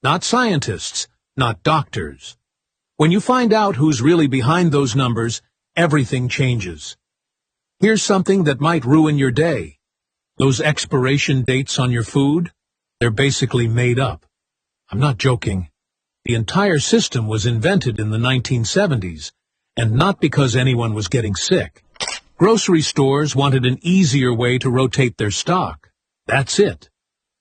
not scientists, not doctors. When you find out who's really behind those numbers, everything changes. Here's something that might ruin your day. Those expiration dates on your food, they're basically made up. I'm not joking. The entire system was invented in the 1970s, and not because anyone was getting sick. Grocery stores wanted an easier way to rotate their stock. That's it.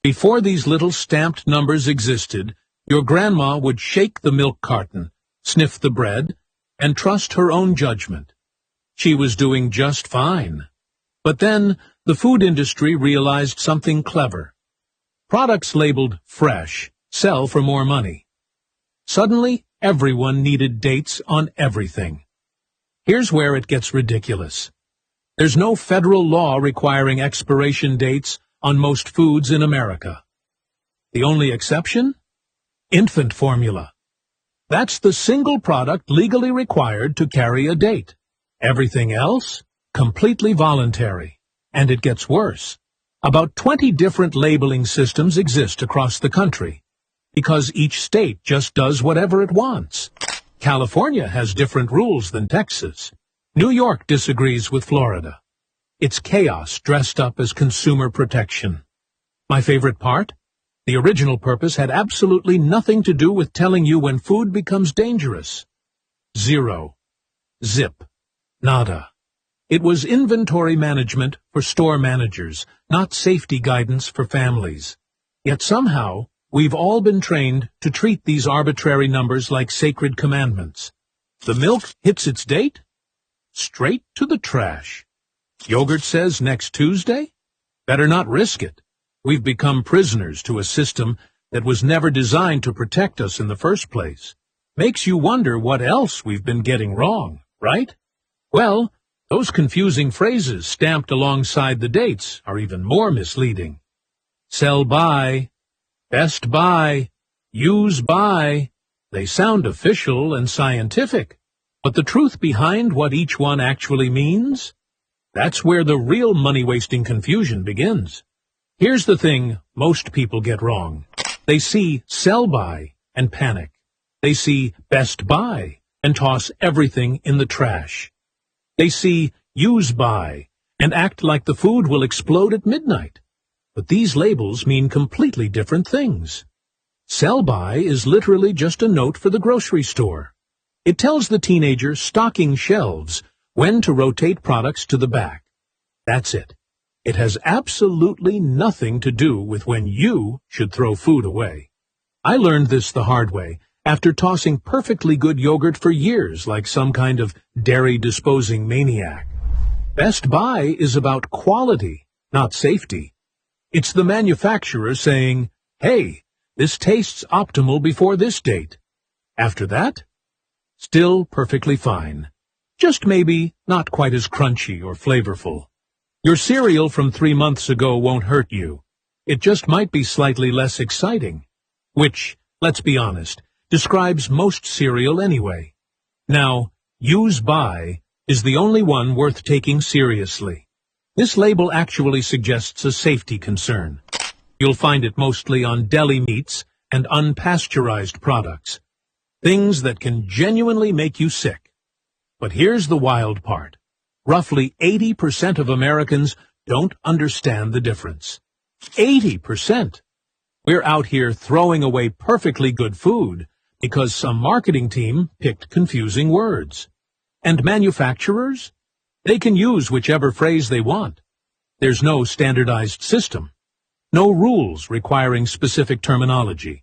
Before these little stamped numbers existed, your grandma would shake the milk carton, sniff the bread, and trust her own judgment. She was doing just fine. But then, the food industry realized something clever. Products labeled fresh sell for more money. Suddenly, everyone needed dates on everything. Here's where it gets ridiculous. There's no federal law requiring expiration dates on most foods in America. The only exception? Infant formula. That's the single product legally required to carry a date. Everything else? Completely voluntary. And it gets worse. About 20 different labeling systems exist across the country, because each state just does whatever it wants. California has different rules than Texas. New York disagrees with Florida. It's chaos dressed up as consumer protection. My favorite part? The original purpose had absolutely nothing to do with telling you when food becomes dangerous. Zero. Zip. Nada. It was inventory management for store managers, not safety guidance for families. Yet somehow, we've all been trained to treat these arbitrary numbers like sacred commandments. The milk hits its date? Straight to the trash. Yogurt says next Tuesday? Better not risk it. We've become prisoners to a system that was never designed to protect us in the first place. Makes you wonder what else we've been getting wrong, right? Well, those confusing phrases stamped alongside the dates are even more misleading. Sell by, best by, use by. They sound official and scientific, but the truth behind what each one actually means? That's where the real money-wasting confusion begins. Here's the thing most people get wrong. They see sell by and panic. They see best buy and toss everything in the trash. They see use by and act like the food will explode at midnight. But these labels mean completely different things. Sell by is literally just a note for the grocery store. It tells the teenager stocking shelves when to rotate products to the back. That's it. It has absolutely nothing to do with when you should throw food away. I learned this the hard way after tossing perfectly good yogurt for years like some kind of dairy-disposing maniac. Best Buy is about quality, not safety. It's the manufacturer saying, hey, this tastes optimal before this date. After that, still perfectly fine. Just maybe not quite as crunchy or flavorful. Your cereal from 3 months ago won't hurt you. It just might be slightly less exciting. Which, let's be honest, describes most cereal anyway. Now, use by is the only one worth taking seriously. This label actually suggests a safety concern. You'll find it mostly on deli meats and unpasteurized products. Things that can genuinely make you sick. But here's the wild part. Roughly 80% of Americans don't understand the difference. 80%! We're out here throwing away perfectly good food because some marketing team picked confusing words. And manufacturers? They can use whichever phrase they want. There's no standardized system. No rules requiring specific terminology.